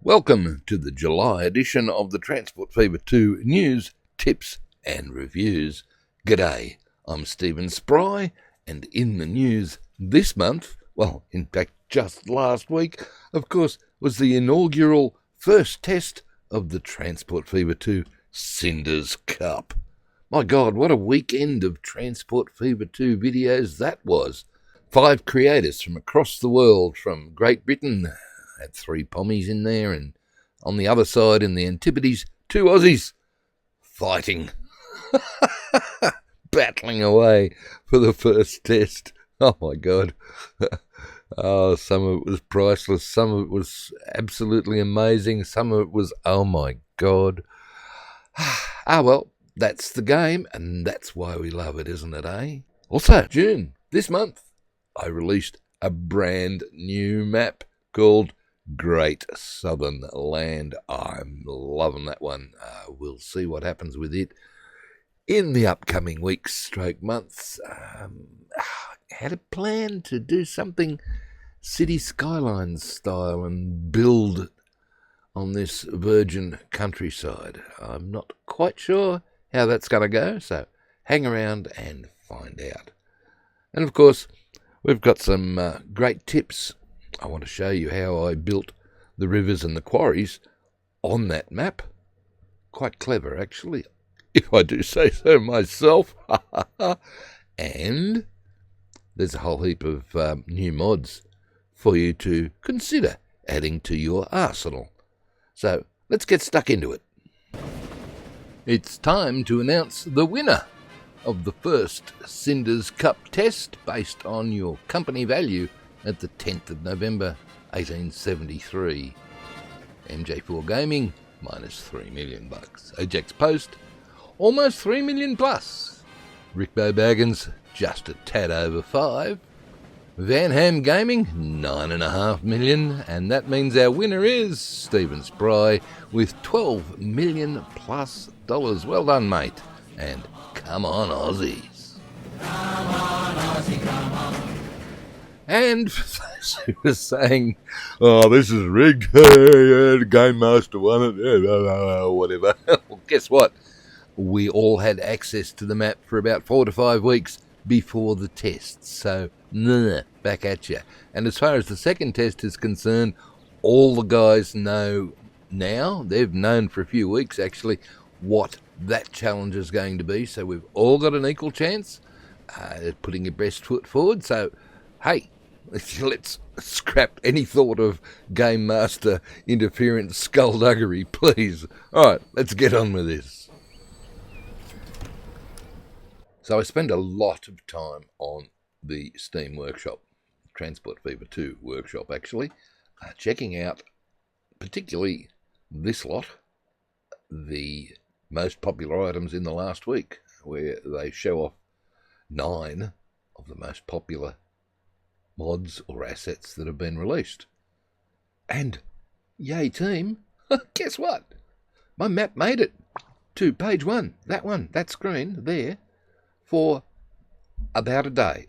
Welcome to the July edition of the Transport Fever 2 news, tips and reviews. G'day, I'm Stephen Spry, and in the news this month, well, in fact just last week, of course, was the inaugural first test of the Transport Fever 2 Cinders Cup. My God, what a weekend of Transport Fever 2 videos that was. 5 creators from across the world, from Great Britain, had 3 pommies in there, and on the other side in the Antipodes, 2 Aussies fighting, battling away for the first test. Oh my God. Oh, some of it was priceless, some of it was absolutely amazing, some of it was, oh my God. Well, that's the game, and that's why we love it, isn't it, eh? Also, June, this month, I released a brand new map called Great Southern Land. I'm loving that one. We'll see what happens with it in the upcoming weeks, months. Had a plan to do something city skylines style and build on this virgin countryside. I'm not quite sure how that's going to go, so hang around and find out. And of course, we've got some great tips. I want to show you how I built the rivers and the quarries on that map. Quite clever, actually, if I do say so myself. And there's a whole heap of new mods for you to consider adding to your arsenal. So let's get stuck into it. It's time to announce the winner of the first Cinders Cup test based on your company value at the 10th of November 1873. MJ4 Gaming, minus $3 million. Ajax Post, almost 3 million plus. Rickbo Baggins, just a tad over 5. Van Ham Gaming, 9.5 million, and that means our winner is Stephen Spry with $12 million plus. Well done, mate. And come on, Aussies. Come on, Aussie, come on. And for those who are saying, oh, this is rigged, the Game Master won it, whatever. Well, guess what? We all had access to the map for about 4 to 5 weeks before the test. So, back at you. And as far as the second test is concerned, all the guys know now, they've known for a few weeks actually, what that challenge is going to be. So we've all got an equal chance at putting your best foot forward. So, hey, let's scrap any thought of Game Master interference skullduggery, please. All right, let's get on with this. So I spend a lot of time on the Steam workshop, Transport Fever 2 workshop actually, checking out particularly this lot, the most popular items in the last week, where they show off 9 of the most popular mods or assets that have been released. And yay team, guess what? My map made it to page 1, that screen there, for about a day.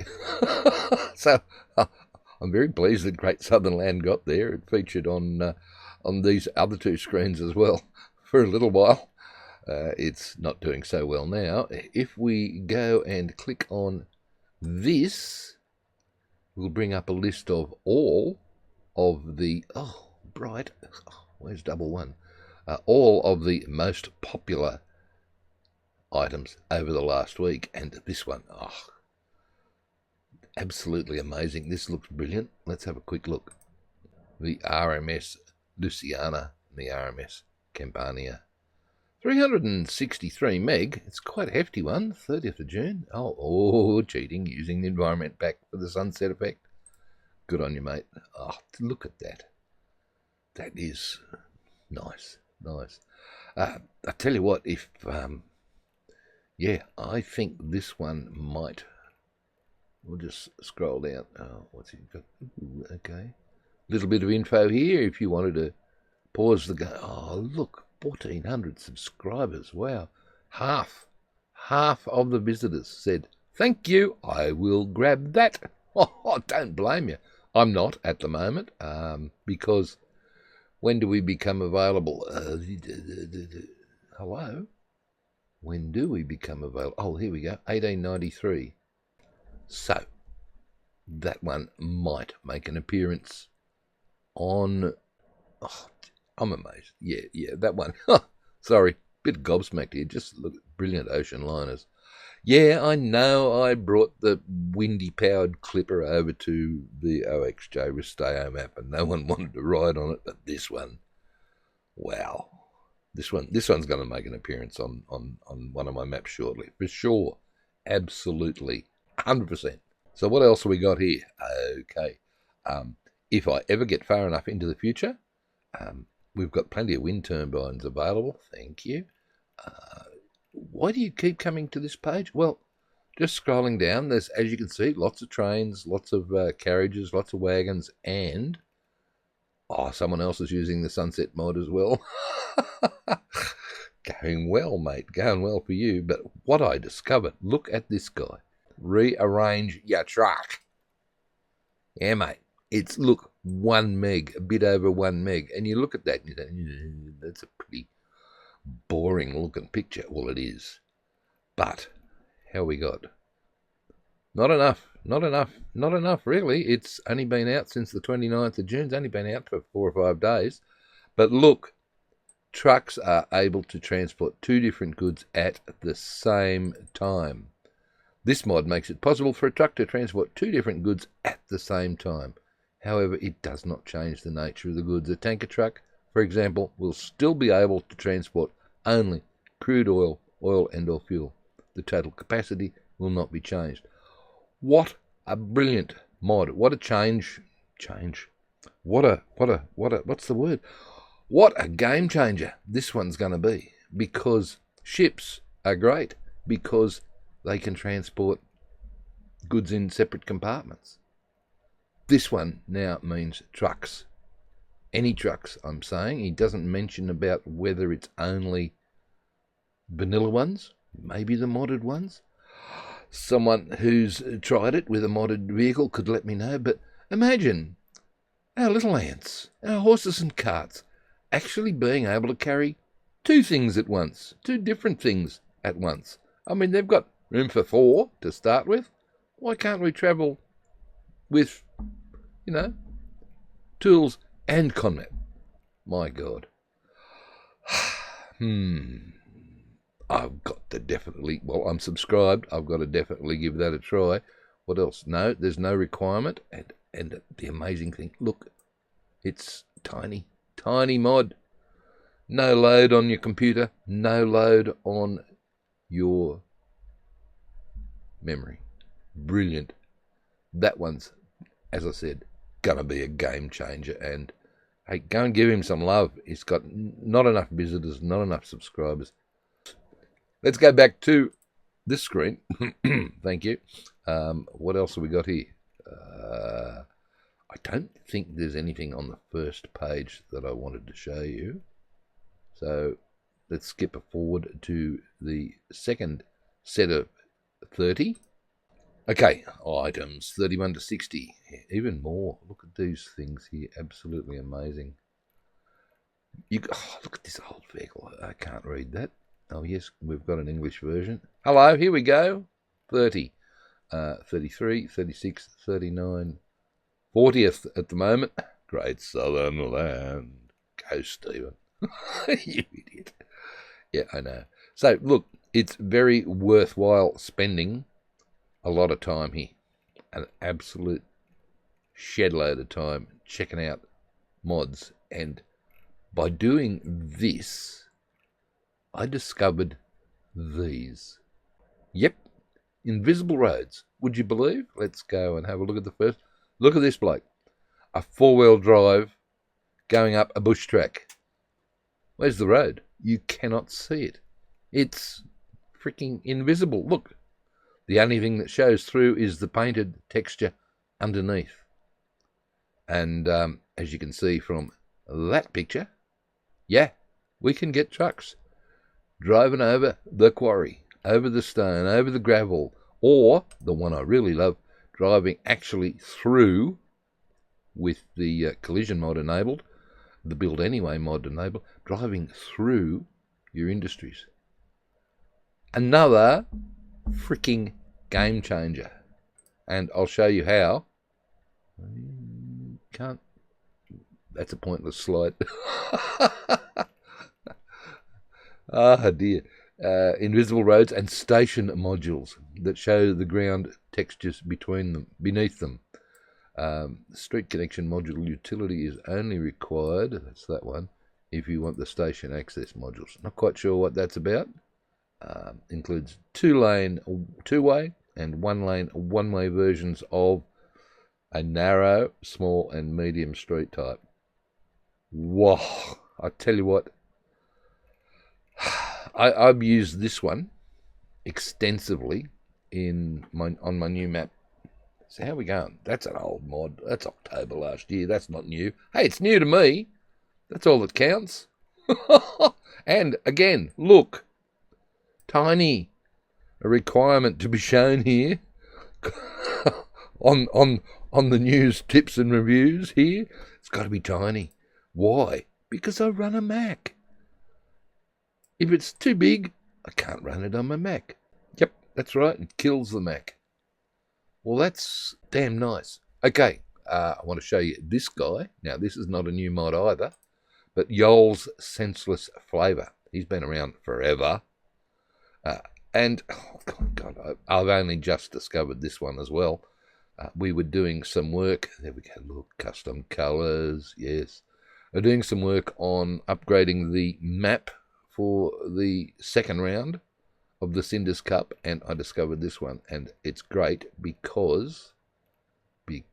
So I'm very pleased that Great Southern Land got there. It featured on these other 2 screens as well for a little while. It's not doing so well now. If we go and click on this, we'll bring up a list of all of the, where's double one? All of the most popular items over the last week. And this one, absolutely amazing. This looks brilliant. Let's have a quick look. The RMS Luciana and the RMS Campania. 363 meg. It's quite a hefty one. 30th of June. Oh, cheating, using the environment pack for the sunset effect. Good on you, mate. Oh, look at that. That is nice. I tell you what, if, I think this one might, we'll just scroll down. Oh, what's it got? Ooh, okay. Little bit of info here if you wanted to pause the game. Oh, look. 1,400 subscribers. Wow. Half of the visitors said, thank you, I will grab that. Oh, don't blame you. I'm not at the moment because When do we become available? Hello? When do we become available? Oh, here we go, 1893. So, that one might make an appearance on... Oh, I'm amazed. Yeah, that one. Sorry, bit gobsmacked here. Just look at brilliant ocean liners. Yeah, I know I brought the windy-powered clipper over to the OXJ Resteo map and no one wanted to ride on it, but this one, wow. This one's going to make an appearance on one of my maps shortly, for sure. Absolutely, 100%. So what else have we got here? Okay, if I ever get far enough into the future, we've got plenty of wind turbines available. Thank you. Why do you keep coming to this page? Well, just scrolling down, there's, as you can see, lots of trains, lots of carriages, lots of wagons, and someone else is using the sunset mod as well. Going well, mate, going well for you. But what I discovered, look at this guy. Rearrange Ya Truck. Yeah, mate. It's, look, 1 meg, a bit over 1 meg. And you look at that and you think, that's a pretty boring looking picture. Well, it is. But how we got? Not enough, really. It's only been out since the 29th of June. It's only been out for 4 or 5 days. But look, trucks are able to transport 2 different goods at the same time. This mod makes it possible for a truck to transport 2 different goods at the same time. However, it does not change the nature of the goods. A tanker truck, for example, will still be able to transport only crude oil, oil and or fuel. The total capacity will not be changed. What a brilliant mod. What a change. What's the word? What a game changer this one's going to be. Because ships are great. Because they can transport goods in separate compartments. This one now means trucks. Any trucks, I'm saying. He doesn't mention about whether it's only vanilla ones, maybe the modded ones. Someone who's tried it with a modded vehicle could let me know, but imagine our little ants, our horses and carts, actually being able to carry 2 things at once, 2 different things at once. I mean, they've got room for 4 to start with. Why can't we travel with, tools and conmap? My God. I've got to definitely, well, I'm subscribed. I've got to definitely give that a try. What else? No, there's no requirement. And the amazing thing, look, it's tiny mod. No load on your computer. No load on your memory. Brilliant. That one's, as I said, going to be a game changer. And hey, go and give him some love. He's got not enough visitors, not enough subscribers. Let's go back to this screen. Thank you. What else have we got here? I don't think there's anything on the first page that I wanted to show you. So let's skip forward to the second set of 30. Okay, items 31 to 60. Even more. Look at these things here. Absolutely amazing. Look at this old vehicle. I can't read that. Oh, yes, we've got an English version. Hello, here we go. 30, 33, 36, 39, 40th at the moment. Great Southern Land. Go, Stephen. You idiot. Yeah, I know. So, look, it's very worthwhile spending a lot of time here. An absolute shed load of time checking out mods. And by doing this, I discovered these. Yep, invisible roads. Would you believe? Let's go and have a look at the first. Look at this bloke. A 4-wheel drive going up a bush track. Where's the road? You cannot see it. It's freaking invisible. Look, the only thing that shows through is the painted texture underneath. And as you can see from that picture, yeah, we can get trucks driving over the quarry, over the stone, over the gravel, or, the one I really love, driving actually through, with the collision mod enabled, the Build Anyway mod enable, driving through your industries. Another freaking game changer. And I'll show you how. Can't. That's a pointless slide. Ah, dear. Invisible roads and station modules that show the ground textures beneath them. Street connection module utility is only required, that's that one, if you want the station access modules. Not quite sure what that's about. Includes two-lane two-way and one-lane one-way versions of a narrow, small and medium street type. Whoa, I tell you what, I've used this one extensively on my new map. So how are we going? That's an old mod. That's October last year. That's not new. Hey, it's new to me. That's all that counts. And again, look, tiny, a requirement to be shown here on the news tips and reviews here. It's got to be tiny. Why? Because I run a Mac. If it's too big, I can't run it on my Mac. Yep, that's right. It kills the Mac. Well, that's damn nice. Okay, I want to show you this guy. Now, this is not a new mod either, but Yeol's Senseless Flavour. He's been around forever. And, oh, God, I've only just discovered this one as well. We were doing some work. There we go. Look, custom colours. Yes. We're doing some work on upgrading the map for the second round of the Cinders Cup, and I discovered this one, and it's great because the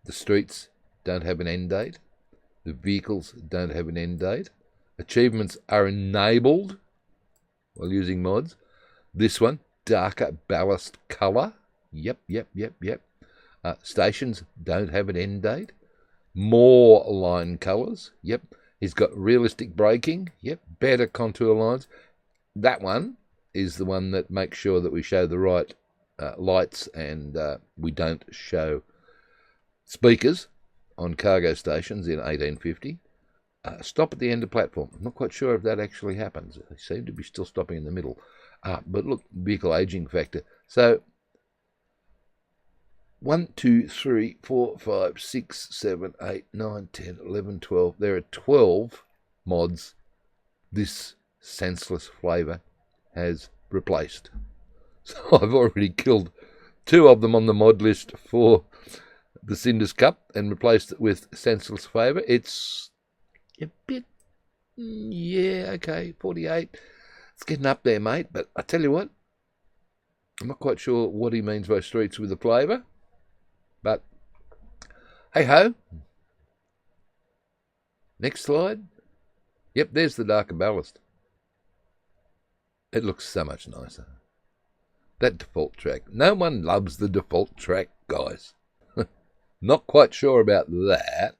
streets don't have an end date, the vehicles don't have an end date, achievements are enabled while using mods. This one, darker ballast colour, yep. Stations don't have an end date, more line colours, yep. He's got realistic braking, yep, better contour lines. That one is the one that makes sure that we show the right lights and we don't show speakers on cargo stations in 1850. Stop at the end of platform. I'm not quite sure if that actually happens. They seem to be still stopping in the middle. But look, vehicle aging factor. So 1, 2, 3, 4, 5, 6, 7, 8, 9, 10, 11, 12. There are 12 mods this Senseless Flavour has replaced. So I've already killed 2 of them on the mod list for the Cinders Cup and replaced it with Senseless Flavour. It's a bit, yeah, okay, 48. It's getting up there, mate. But I tell you what, I'm not quite sure what he means by streets with a flavour. But hey-ho. Next slide. Yep, there's the darker ballast. It looks so much nicer. That default track. No one loves the default track, guys. Not quite sure about that.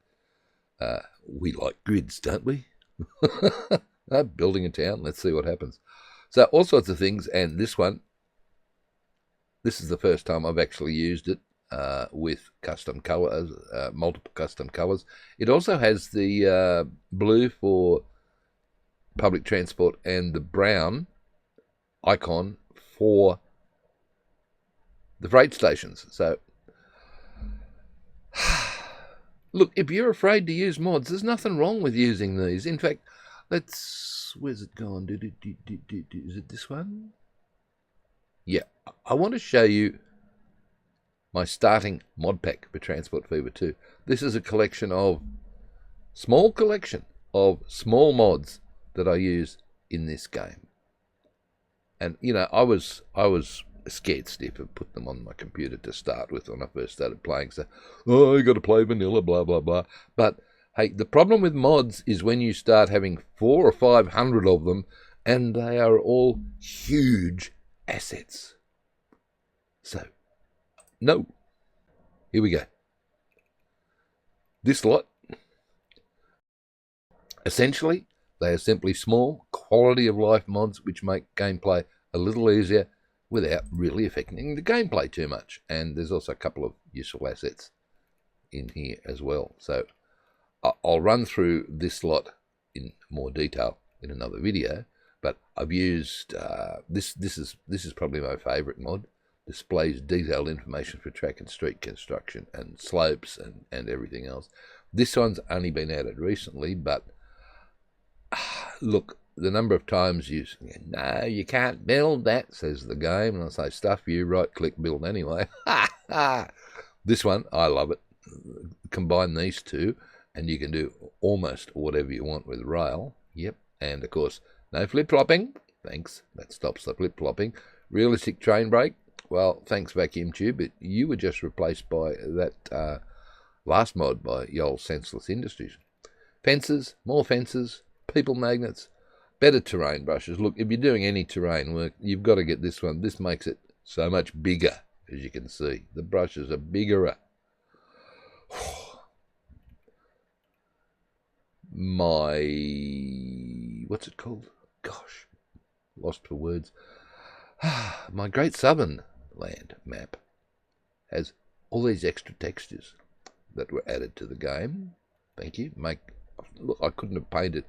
We like grids, don't we? Building a town. Let's see what happens. So all sorts of things. And this one, this is the first time I've actually used it with custom colours, multiple custom colours. It also has the blue for public transport and the brown icon for the freight stations. So look, if you're afraid to use mods, there's nothing wrong with using these. In fact, where's it gone? Is it this one? Yeah, I want to show you my starting mod pack for Transport Fever 2. This is a small collection of small mods that I use in this game. And, you know, I was scared stiff of putting them on my computer to start with when I first started playing. So, you got to play vanilla, blah, blah, blah. But, hey, the problem with mods is when you start having 400 or 500 of them, and they are all huge assets. So, no. Here we go. This lot, essentially, they are simply small, quality of life mods which make gameplay a little easier without really affecting the gameplay too much. And there's also a couple of useful assets in here as well. So I'll run through this lot in more detail in another video, but I've used this is probably my favourite mod. Displays detailed information for track and street construction and slopes and everything else. This one's only been added recently, but look, the number of times no, you can't build that, says the game, and I say, stuff you, right click, build anyway. This one, I love it. Combine these two, and you can do almost whatever you want with rail. Yep, and of course, no flip-flopping. Thanks, that stops the flip-flopping. Realistic train brake. Well, thanks, Vacuum Tube, but you were just replaced by that last mod by Yeol Senseless Industries. Fences, more fences, people magnets, better terrain brushes. Look, if you're doing any terrain work, you've got to get this one. This makes it so much bigger, as you can see. The brushes are bigger. What's it called? Gosh, lost for words. My Great Southern Land map has all these extra textures that were added to the game. Thank you. Look, I couldn't have painted.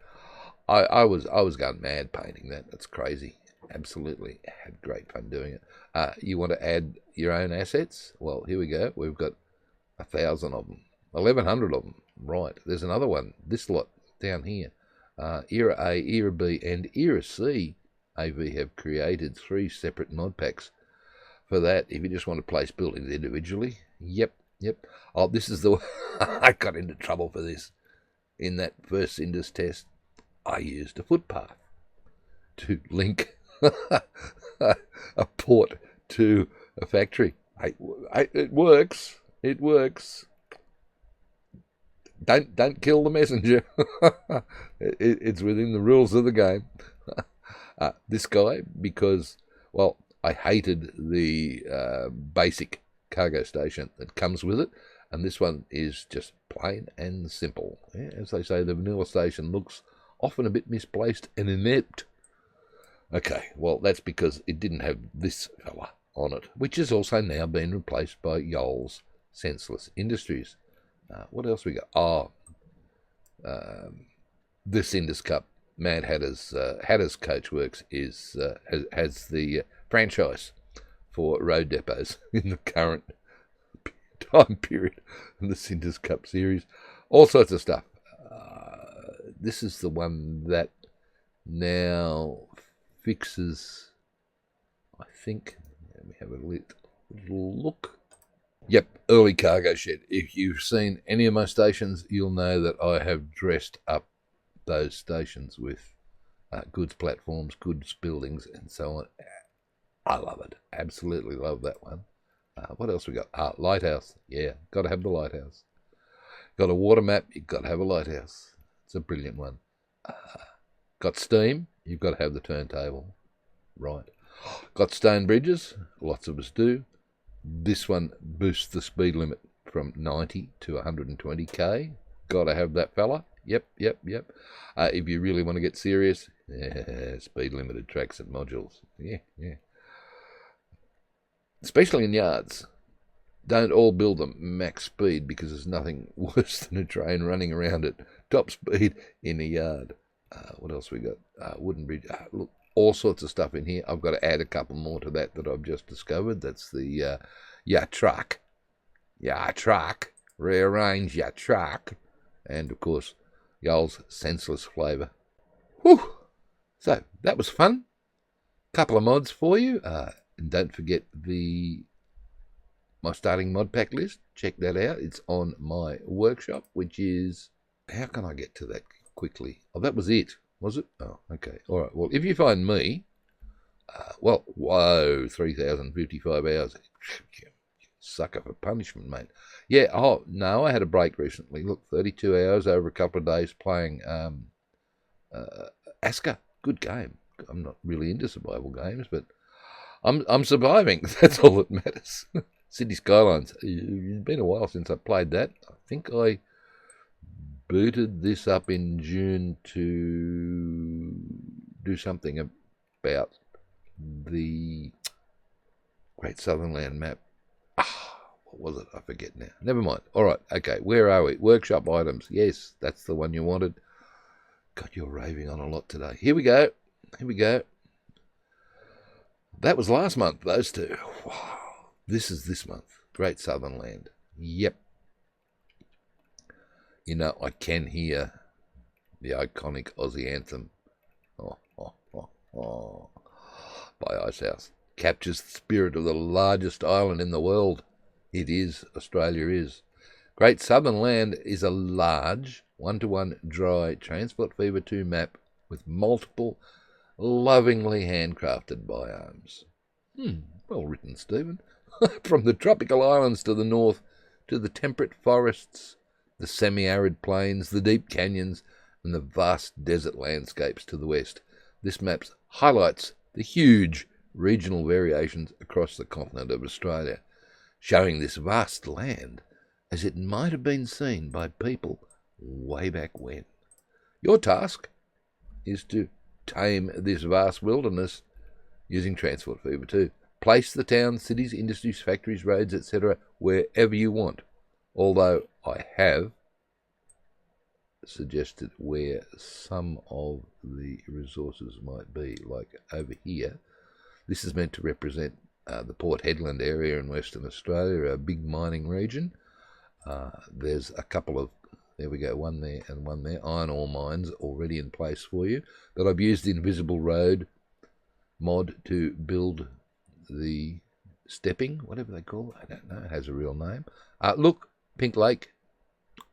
I was going mad painting that. That's crazy. Absolutely had great fun doing it. You want to add your own assets? Well, here we go. We've got 1,000 of them, 1,100 of them. Right. There's another one. This lot down here. Era A, Era B, and Era C. AV have created 3 separate mod packs for that. If you just want to place buildings individually. Yep. Oh, this is the one. I got into trouble for this. In that first Cinders test, I used a footpath to link a port to a factory. It works. It works. Don't kill the messenger. It's within the rules of the game. This guy, because, well, I hated the basic cargo station that comes with it, and this one is just plain and simple. Yeah, as they say, the vanilla station looks often a bit misplaced and inept. Okay, well, that's because it didn't have this fella on it, which has also now been replaced by Yeol's Senseless Industries. What else we got? The Cinders Cup Mad Hatter's Coachworks has the franchise for road depots in the current time period in the Cinders Cup series. All sorts of stuff. This is the one that now fixes, I think, let me have a little look. Yep, early cargo shed. If you've seen any of my stations, you'll know that I have dressed up those stations with goods platforms, goods buildings, and so on. I love it. Absolutely love that one. What else we got? Lighthouse. Yeah, got to have the lighthouse. Got a water map, you've got to have a lighthouse. It's a brilliant one. Got steam, you've got to have the turntable. Right. Got stone bridges, lots of us do. This one boosts the speed limit from 90 to 120k. Got to have that fella. Yep. If you really want to get serious, speed limited tracks and modules. Yeah. Especially in yards. Don't all build them max speed, because there's nothing worse than a train running around at top speed in a yard. What else we got? Wooden bridge. Look, all sorts of stuff in here. I've got to add a couple more to that I've just discovered. That's the Ya Truck. Ya Truck. Rearrange Ya Truck. And, of course, Yeol's Senseless Flavour. Whew! So, that was fun. Couple of mods for you. And don't forget my starting mod pack list. Check that out. It's on my workshop, which is... How can I get to that quickly? Oh, that was it. Was it? Oh, okay. All right. Well, if you find me... whoa, 3,055 hours. Sucker for punishment, mate. Yeah, oh, no, I had a break recently. Look, 32 hours over a couple of days playing Aska. Good game. I'm not really into survival games, but I'm surviving. That's all that matters. City Skylines. It's been a while since I played that. I think I booted this up in June to do something about the Great Southern Land map. What was it? I forget now. Never mind. All right. Okay. Where are we? Workshop items. Yes, that's the one you wanted. God, you're raving on a lot today. Here we go. Here we go. That was last month, those two. Wow. This is this month. Great Southern Land. Yep. You know, I can hear the iconic Aussie anthem. By Icehouse. Captures the spirit of the largest island in the world. It is. Australia is. Great Southern Land is a large, one-to-one dry Transport Fever 2 map with multiple, lovingly handcrafted biomes. Well written, Stephen. From the tropical islands to the north, to the temperate forests, the semi-arid plains, the deep canyons, and the vast desert landscapes to the west. This map highlights the huge regional variations across the continent of Australia, showing this vast land as it might have been seen by people way back when. Your task is to tame this vast wilderness using Transport Fever 2. Place the towns, cities, industries, factories, roads, etc. wherever you want, although I have suggested where some of the resources might be, like over here. This is meant to represent the Port Hedland area in Western Australia, a big mining region. There's a couple of, there we go, one there and one there, iron ore mines already in place for you, that I've used the Invisible Road mod to build the stepping, whatever they call it, I don't know, it has a real name. Look, Pink Lake.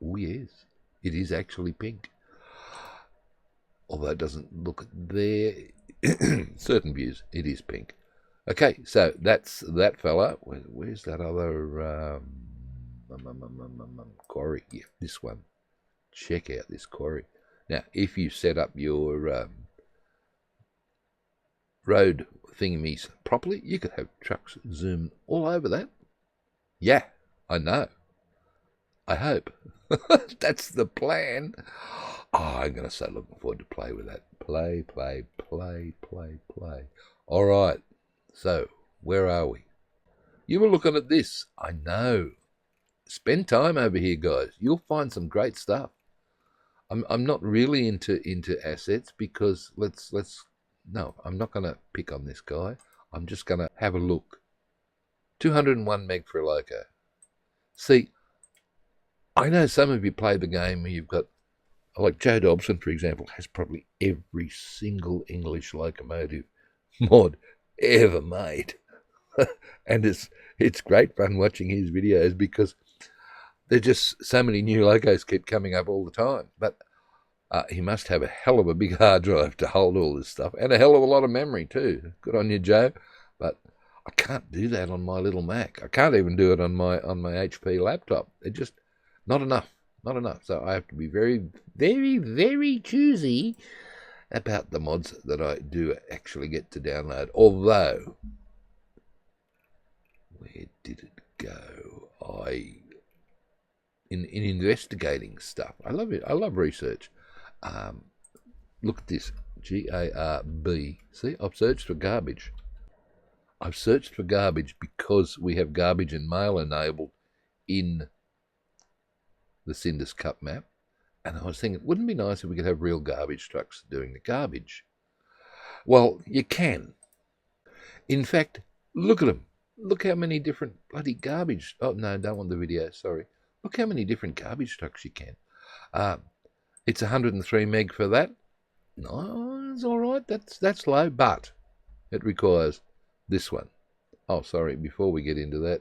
Oh yes, it is actually pink. Although it doesn't look there, certain views, it is pink. Okay, so that's that fella. Where's that other quarry? Yeah, this one. Check out this quarry. Now, if you set up your road thingamies properly, you could have trucks zoom all over that. Yeah, I know. I hope. That's the plan. Oh, I'm going to so looking forward to play with that. Play. All right. So, where are we? You were looking at this. I know. Spend time over here, guys. You'll find some great stuff. I'm not really into assets because no, I'm not going to pick on this guy. I'm just going to have a look. 201 meg for a loco. See, I know some of you play the game where you've got, like Joe Dobson, for example, has probably every single English locomotive mod ever made. And it's great fun watching his videos because there's just so many new logos keep coming up all the time. But he must have a hell of a big hard drive to hold all this stuff, and a hell of a lot of memory too. Good on you, Joe. But I can't do that on my little Mac. I can't even do it on my HP laptop. It's just not enough. So I have to be very, very, very choosy about the mods that I do actually get to download. Although, where did it go? In investigating stuff, I love it. I love research. Look at this, GARB. See, I've searched for garbage. I've searched for garbage because we have garbage and mail enabled in the Cinders Cup map. And I was thinking, wouldn't it be nice if we could have real garbage trucks doing the garbage? Well, you can. In fact, look at them. Look how many different bloody garbage... Oh, no, don't want the video, sorry. Look how many different garbage trucks you can. It's 103 meg for that. No, it's all right. That's low, but it requires this one. Oh, sorry, before we get into that,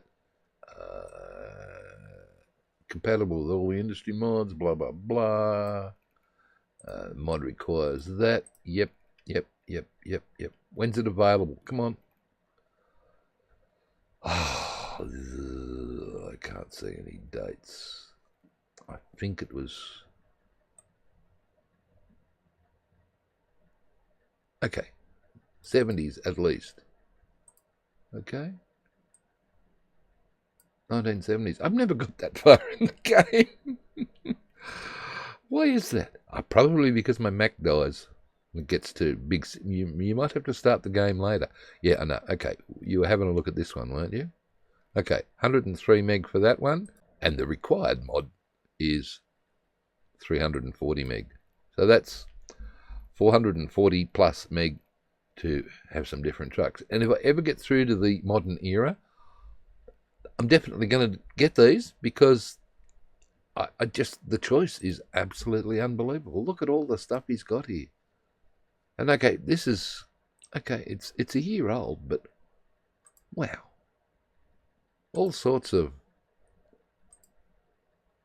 compatible with all the industry mods, blah, blah, blah. Mod requires that. Yep. When's it available? Come on. Oh, I can't see any dates. I think it was... Okay, 70s at least. Okay, 1970s. I've never got that far in the game. Why is that? Probably because my Mac dies. It gets too big. You might have to start the game later. Yeah, I know. Okay, you were having a look at this one, weren't you? Okay, 103 meg for that one, and the required mod is 340 meg. So that's 440 plus meg to have some different trucks. And if I ever get through to the modern era, I'm definitely going to get these, because I just, the choice is absolutely unbelievable. Look at all the stuff he's got here. And okay, this is, okay, it's a year old, but wow. All sorts of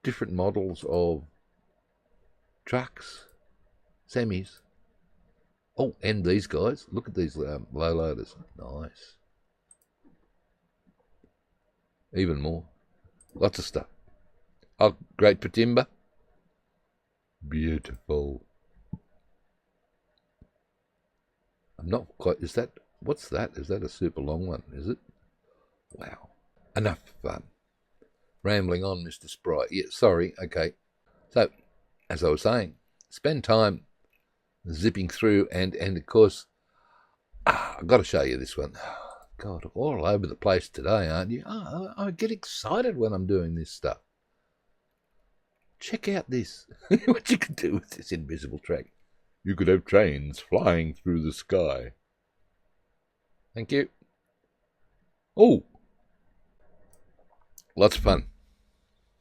different models of trucks, semis. Oh, and these guys. Look at these low loaders. Nice. Even more. Lots of stuff. Oh, great for timber. Beautiful. I'm not quite, is that, what's that? Is that a super long one, is it? Wow. Enough rambling on, Mr. Spry. Yeah, sorry, okay. So, as I was saying, spend time zipping through, and of course, I've got to show you this one. God, all over the place today, aren't you? I get excited when I'm doing this stuff. Check out this. What you can do with this invisible track. You could have trains flying through the sky. Thank you. Oh, lots of fun.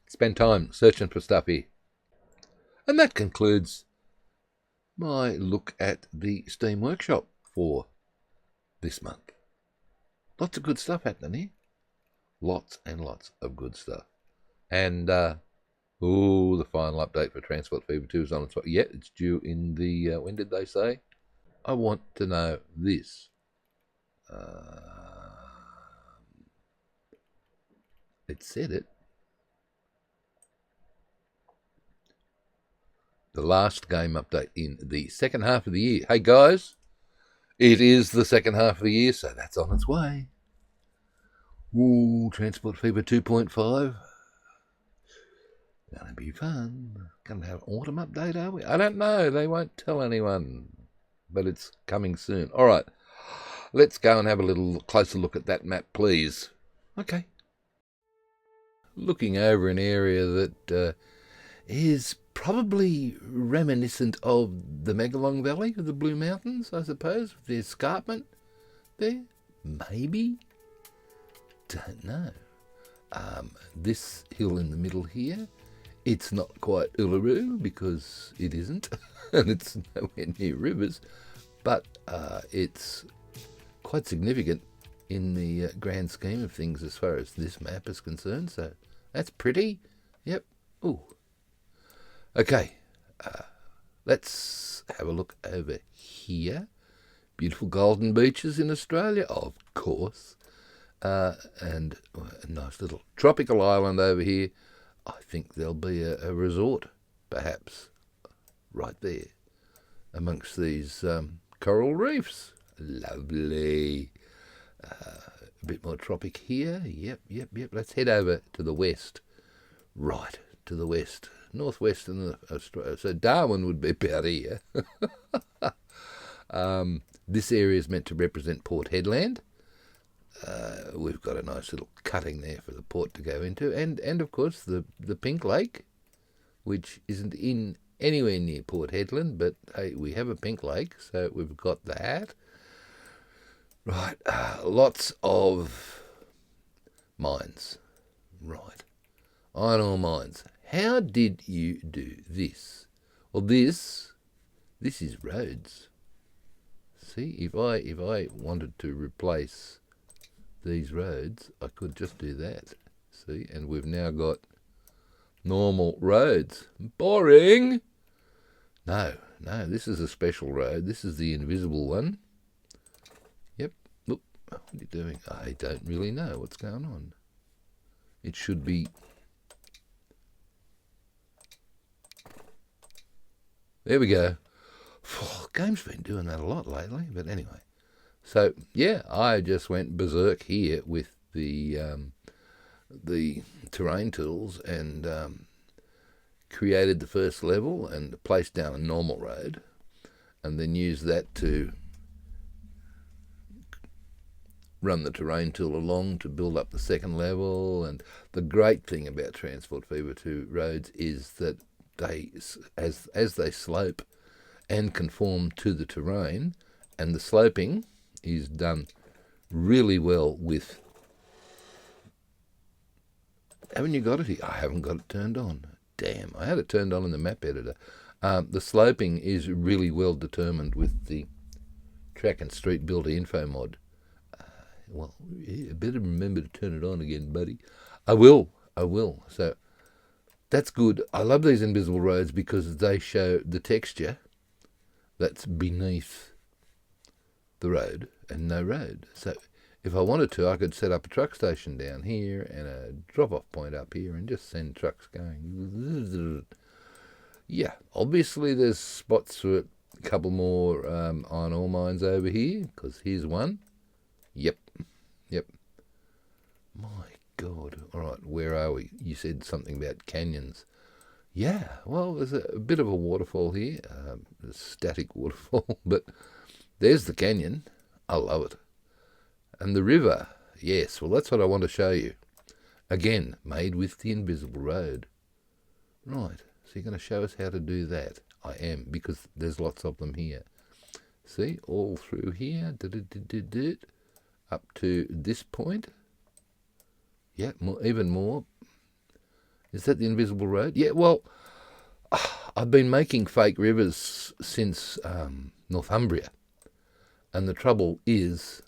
Spend time searching for stuff here. And that concludes my look at the Steam Workshop for this month. Lots of good stuff happening here. Lots and lots of good stuff. And, the final update for Transport Fever 2 is on its way. Yeah, it's due in the, when did they say? I want to know this. It said it. The last game update in the second half of the year. Hey guys, it is the second half of the year, so that's on its way. Ooh, Transport Fever 2.5. Gonna be fun. Gonna have an autumn update, are we? I don't know. They won't tell anyone, but it's coming soon. All right, let's go and have a little closer look at that map, please. Okay. Looking over an area that is probably reminiscent of the Megalong Valley of the Blue Mountains, I suppose, with the escarpment there. Maybe. Don't know. This hill in the middle here, it's not quite Uluru, because it isn't, and it's nowhere near rivers, but it's quite significant in the grand scheme of things as far as this map is concerned, so that's pretty. Yep. Ooh. Okay, let's have a look over here. Beautiful golden beaches in Australia, of course. And a nice little tropical island over here. I think there'll be a resort, perhaps, right there amongst these coral reefs. Lovely. A bit more tropic here. Yep. Let's head over to the west. Right, to the west. Northwest in Australia. So Darwin would be about here. This area is meant to represent Port Hedland. We've got a nice little cutting there for the port to go into, and of course the Pink Lake, which isn't in anywhere near Port Hedland, but hey, we have a Pink Lake, so we've got that. Right, lots of mines. Right, iron ore mines. How did you do this? Well, this is roads. See, if I wanted to replace these roads, I could just do that. See, and we've now got normal roads. Boring. No, this is a special road. This is the invisible one. Yep. Look, what are you doing? I don't really know what's going on. It should be. There we go. Game's been doing that a lot lately, but anyway. So yeah, I just went berserk here with the terrain tools and created the first level and placed down a normal road, and then used that to run the terrain tool along to build up the second level. And the great thing about Transport Fever 2 roads is that they, as they slope and conform to the terrain, and the sloping is done really well with... Haven't you got it here? I haven't got it turned on. Damn, I had it turned on in the map editor. The sloping is really well determined with the Track and Street Builder Info mod. Well, yeah, better remember to turn it on again, buddy. I will. So that's good. I love these invisible roads because they show the texture that's beneath the road and no road. So if I wanted to, I could set up a truck station down here and a drop-off point up here and just send trucks going. Yeah, obviously there's spots for a couple more iron ore mines over here, because here's one. Yep. My God. All right, where are we? You said something about canyons. Yeah, well, there's a bit of a waterfall here, a static waterfall, but there's the canyon. I love it. And the river, yes, well, that's what I want to show you. Again, made with the invisible road. Right, so you're going to show us how to do that. I am, because there's lots of them here. See, all through here, up to this point. Yeah, even more. Is that the invisible road? Yeah, well, I've been making fake rivers since Northumbria. And the trouble is,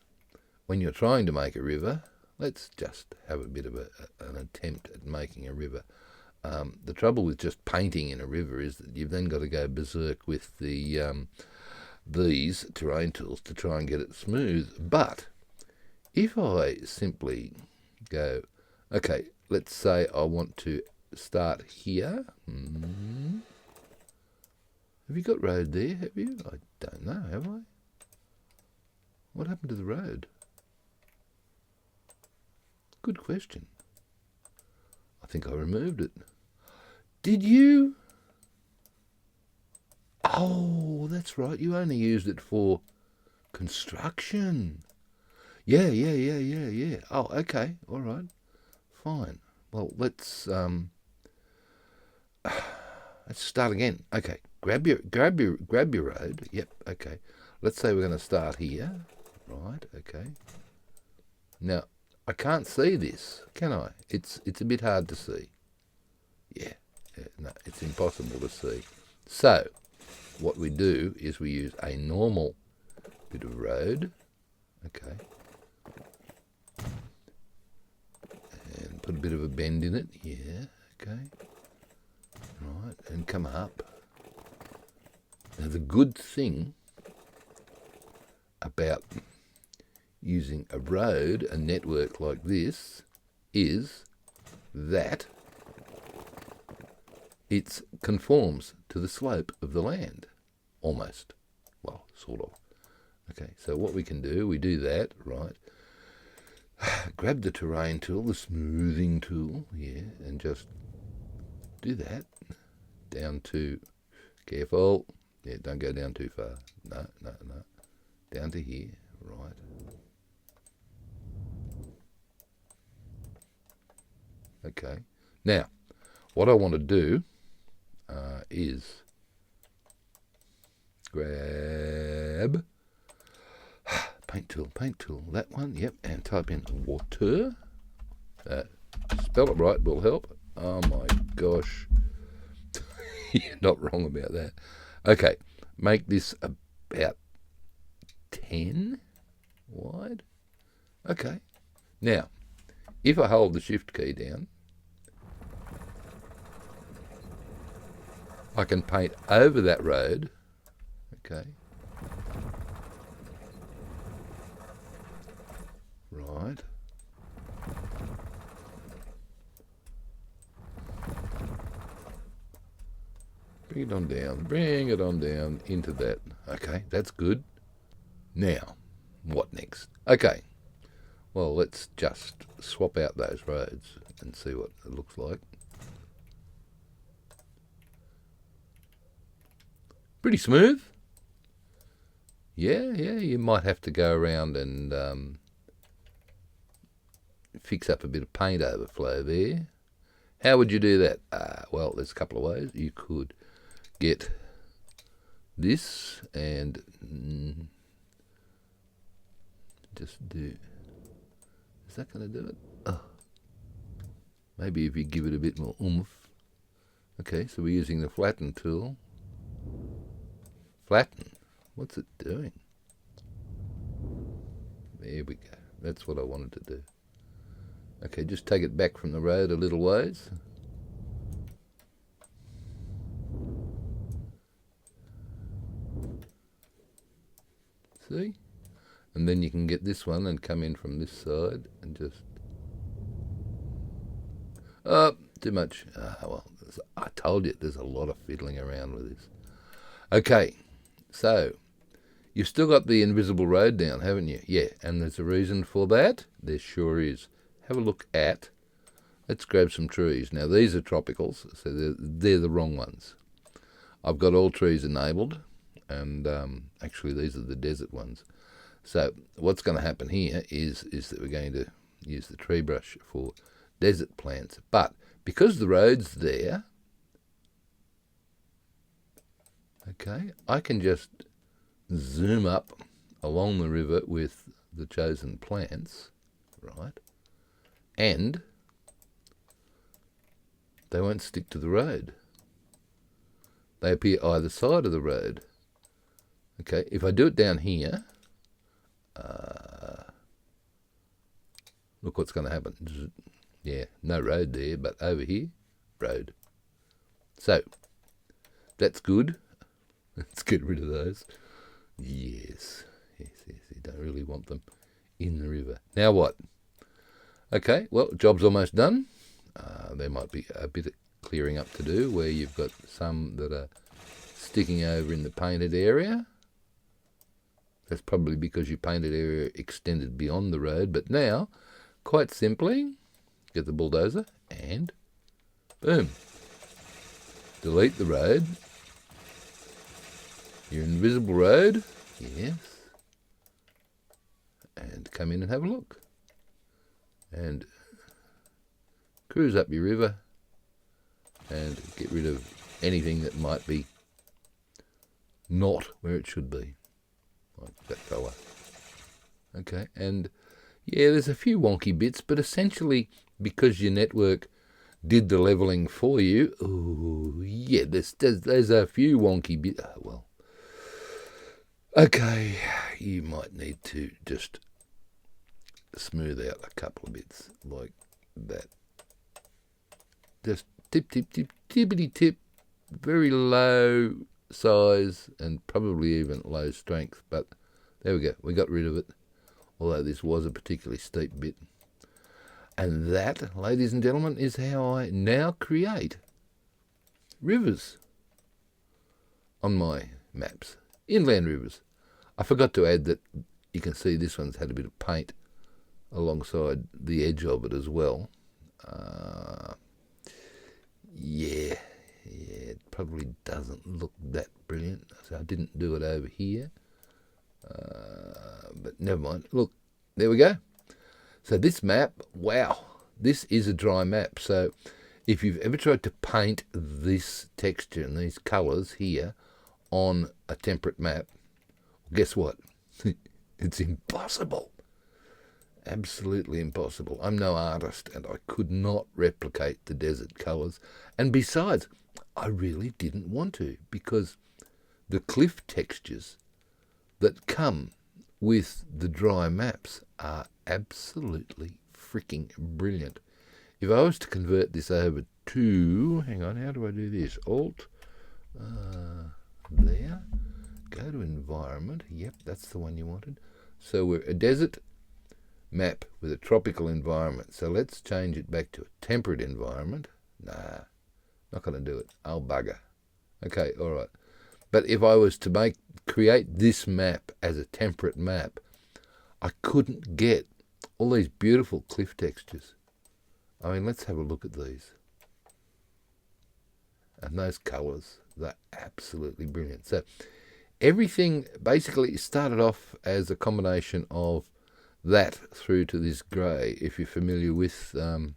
when you're trying to make a river, let's just have a bit of an attempt at making a river. The trouble with just painting in a river is that you've then got to go berserk with the these terrain tools to try and get it smooth. But if I simply go, okay, let's say I want to start here. Have you got road there, have you? I don't know, have I? What happened to the road? Good question. I think I removed it. Did you? Oh, that's right. You only used it for construction. Yeah. Oh, okay. All right. Fine. Well, let's start again. Okay. Grab your road. Yep. Okay. Let's say we're going to start here. Right. Okay. Now, I can't see this, can I? It's a bit hard to see. Yeah. No, it's impossible to see. So, what we do is we use a normal bit of road. Okay. And put a bit of a bend in it. Yeah. Okay. Right. And come up. Now, the good thing about using a road, a network like this, is that it conforms to the slope of the land. Almost. Well, sort of. Okay, so what we can do, we do that, right? Grab the terrain tool, the smoothing tool, yeah, and just do that. Down to, careful, yeah, don't go down too far. No. Down to here, right. Okay, now, what I want to do is grab paint tool, that one, yep, and type in water. Spell it right will help. Oh my gosh. You're not wrong about that. Okay, make this about 10 wide. Okay, now, if I hold the shift key down, I can paint over that road. Okay. Right. Bring it on down into that. Okay, that's good. Now, what next? Okay. Well, let's just swap out those roads and see what it looks like. Pretty smooth. Yeah, you might have to go around and fix up a bit of paint overflow there. How would you do that? Well, there's a couple of ways. You could get this and just do... Is that going to do it? Oh. Maybe if you give it a bit more oomph. Okay, so we're using the flatten tool. Flatten. What's it doing? There we go. That's what I wanted to do. Okay, just take it back from the road a little ways. See? And then you can get this one and come in from this side and just... Oh, too much. Well, I told you there's a lot of fiddling around with this. Okay, so you've still got the invisible road down, haven't you? Yeah, and there's a reason for that. There sure is. Have a look at... Let's grab some trees. Now, these are tropicals, so they're the wrong ones. I've got all trees enabled, and actually these are the desert ones. So what's going to happen here is that we're going to use the tree brush for desert plants. But because the road's there, okay, I can just zoom up along the river with the chosen plants, right? And they won't stick to the road. They appear either side of the road. Okay, if I do it down here, look what's going to happen. Yeah, no road there, but over here, road. So, that's good. Let's get rid of those. Yes, you don't really want them in the river. Now what? Okay, well, job's almost done. There might be a bit of clearing up to do where you've got some that are sticking over in the painted area. That's probably because your painted area extended beyond the road. But now, quite simply, get the bulldozer and boom. Delete the road. Your invisible road. Yes. And come in and have a look. And cruise up your river and get rid of anything that might be not where it should be. Like that fella. Okay, and yeah, there's a few wonky bits, but essentially because your network did the levelling for you, oh yeah, there's a few wonky bits. Well, okay, you might need to just smooth out a couple of bits like that. Just tip, tippity tip, very low size and probably even low strength, but there we go, we got rid of it, although this was a particularly steep bit. And that, ladies and gentlemen, is how I now create rivers on my maps, inland rivers. I forgot to add that you can see this one's had a bit of paint alongside the edge of it as well. Yeah, it probably doesn't look that brilliant, so I didn't do it over here. But never mind. Look, there we go. So this map, wow, this is a dry map. So if you've ever tried to paint this texture and these colours here on a temperate map, guess what? It's impossible. Absolutely impossible. I'm no artist and I could not replicate the desert colours. And besides, I really didn't want to, because the cliff textures that come with the dry maps are absolutely freaking brilliant. If I was to convert this over to, hang on, how do I do this? Alt, there, go to environment. Yep, that's the one you wanted. So we're a desert map with a tropical environment. So let's change it back to a temperate environment. Nah, not going to do it. I'll bugger. Okay, all right. But if I was to create this map as a temperate map, I couldn't get all these beautiful cliff textures. I mean, let's have a look at these. And those colours, they're absolutely brilliant. So everything basically started off as a combination of that through to this grey, if you're familiar with the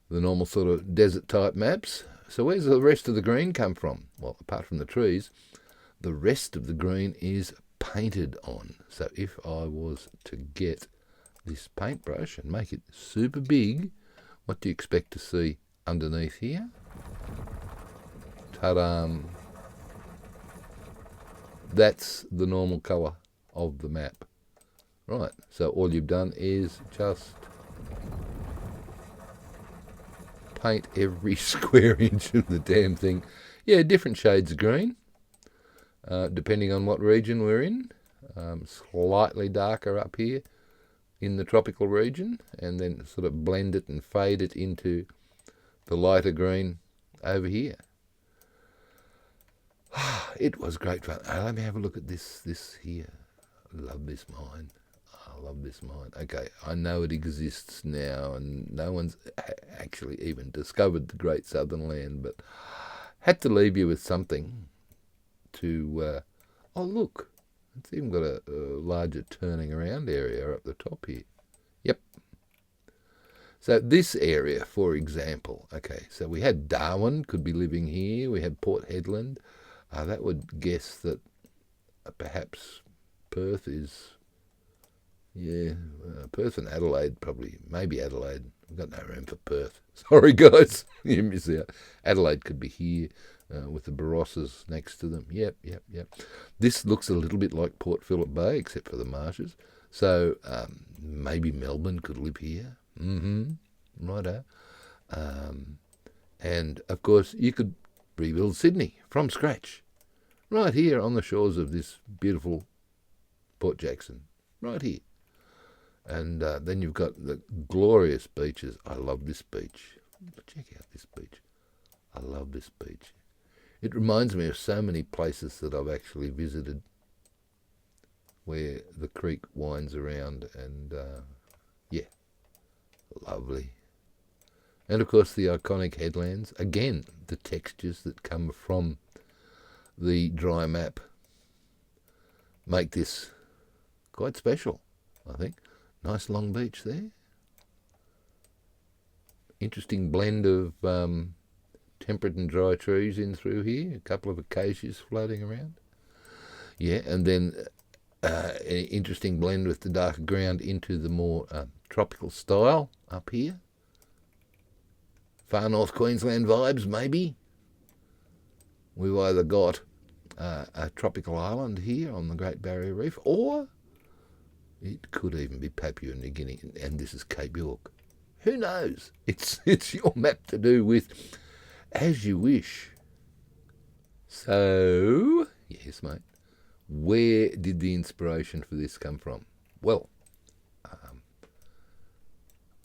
normal sort of desert type maps. So where's the rest of the green come from? Well, apart from the trees, the rest of the green is painted on. So if I was to get this paintbrush and make it super big, what do you expect to see underneath here? Ta-da! That's the normal colour of the map. Right, so all you've done is just paint every square inch of the damn thing. Yeah, different shades of green, depending on what region we're in. Slightly darker up here in the tropical region, and then sort of blend it and fade it into the lighter green over here. It was great fun. Let me have a look at this here. I love this mine. I love this mine. Okay, I know it exists now, and no one's actually even discovered the Great Southern Land, but had to leave you with something to... oh, look. It's even got a larger turning around area up the top here. Yep. So this area, for example, okay, so we had Darwin could be living here. We had Port Hedland. That would guess that perhaps Perth is... Yeah, Perth and Adelaide probably. Maybe Adelaide. We've got no room for Perth. Sorry, guys. You miss out. Adelaide could be here with the Barosses next to them. Yep. This looks a little bit like Port Phillip Bay, except for the marshes. So maybe Melbourne could live here. Righto. And, of course, you could rebuild Sydney from scratch. Right here on the shores of this beautiful Port Jackson. Right here. And then you've got the glorious beaches. I love this beach. Check out this beach. I love this beach. It reminds me of so many places that I've actually visited where the creek winds around, and yeah, lovely. And of course the iconic headlands. Again, the textures that come from the dry map make this quite special, I think. Nice long beach there. Interesting blend of temperate and dry trees in through here. A couple of acacias floating around. Yeah, and then an interesting blend with the darker ground into the more tropical style up here. Far North Queensland vibes, maybe. We've either got a tropical island here on the Great Barrier Reef, or it could even be Papua New Guinea, and this is Cape York. Who knows? It's your map to do with as you wish. So, yes, mate, where did the inspiration for this come from? Well,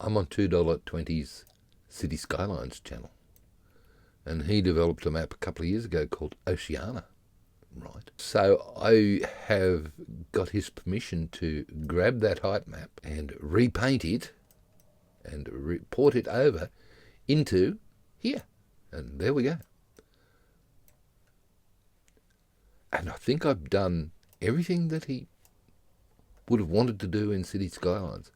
I'm on $2.20's City Skylines channel, and he developed a map a couple of years ago called Oceania. Right. So I have got his permission to grab that height map and repaint it and port it over into here. And there we go. And I think I've done everything that he would have wanted to do in City Skylines.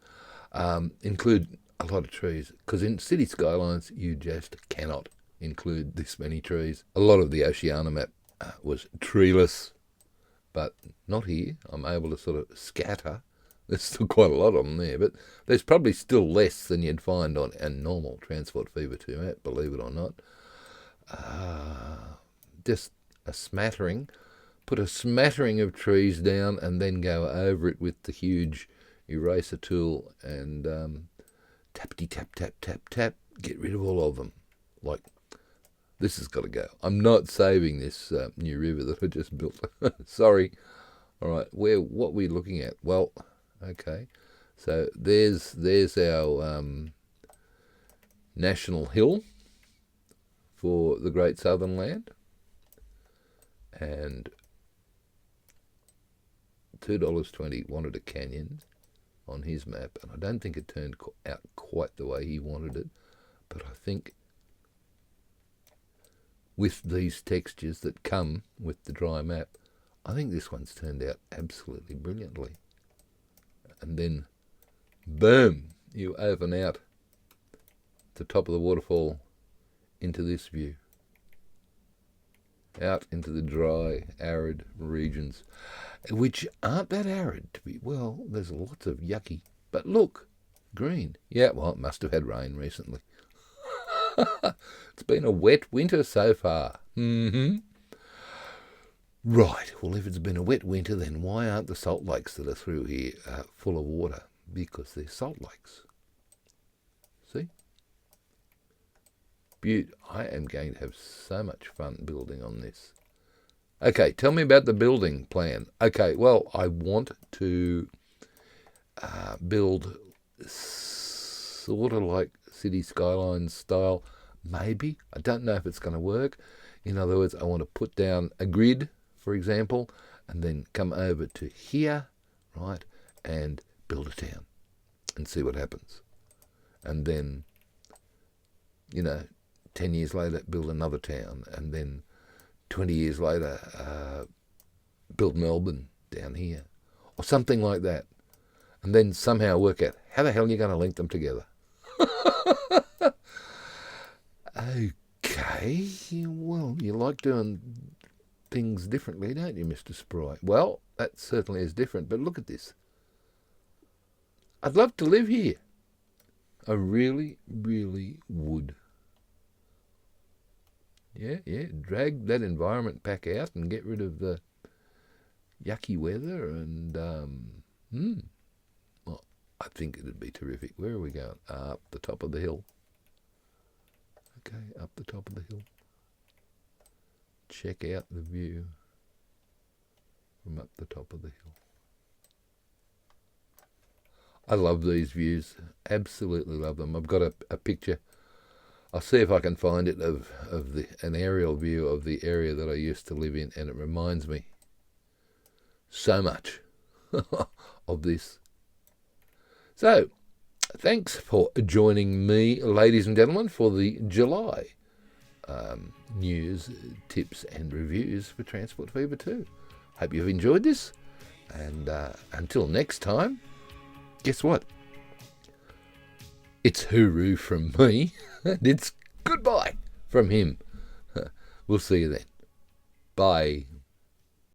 Include a lot of trees, because in City Skylines you just cannot include this many trees. A lot of the Oceania map was treeless, but not here. I'm able to sort of scatter. There's still quite a lot of them there, but there's probably still less than you'd find on a normal Transport Fever 2 map, believe it or not. Just a smattering. Put a smattering of trees down and then go over it with the huge eraser tool and tappity tap, tap, tap, tap, get rid of all of them. Like, this has got to go. I'm not saving this new river that I just built. Sorry. All right, what are we looking at? Well, okay. So there's our national hill for the Great Southern Land. And $2.20 wanted a canyon on his map, and I don't think it turned out quite the way he wanted it, but I think with these textures that come with the dry map, I think this one's turned out absolutely brilliantly. And then Boom! You open out the top of the waterfall into this view. Out into the dry, arid regions, which aren't that arid to be. Well, there's lots of yucky, but look, green. Yeah, well, it must have had rain recently. It's been a wet winter so far. Right, well, if it's been a wet winter, then why aren't the salt lakes that are through here full of water? Because they're salt lakes. See? Beaut. I am going to have so much fun building on this. Okay, tell me about the building plan. Okay, well, I want to build sort of like city skylines style, maybe. I don't know if it's going to work. In other words, I want to put down a grid, for example, and then come over to here, right, and build a town and see what happens. And then, 10 years later, build another town, and then 20 years later, build Melbourne down here, or something like that. And then somehow work out how the hell you're going to link them together. Okay, well, you like doing things differently, don't you, Mr. Spry? Well, that certainly is different, but look at this. I'd love to live here. I really, really would. Yeah, drag that environment back out and get rid of the yucky weather and, well, I think it'd be terrific. Where are we going? Up the top of the hill. Okay, up the top of the hill. Check out the view from up the top of the hill. I love these views. Absolutely love them. I've got a picture. I'll see if I can find it of an aerial view of the area that I used to live in, and it reminds me so much of this. So, thanks for joining me, ladies and gentlemen, for the July news, tips and reviews for Transport Fever 2. Hope you've enjoyed this, and until next time, guess what? It's hooroo from me, and it's goodbye from him. We'll see you then. Bye.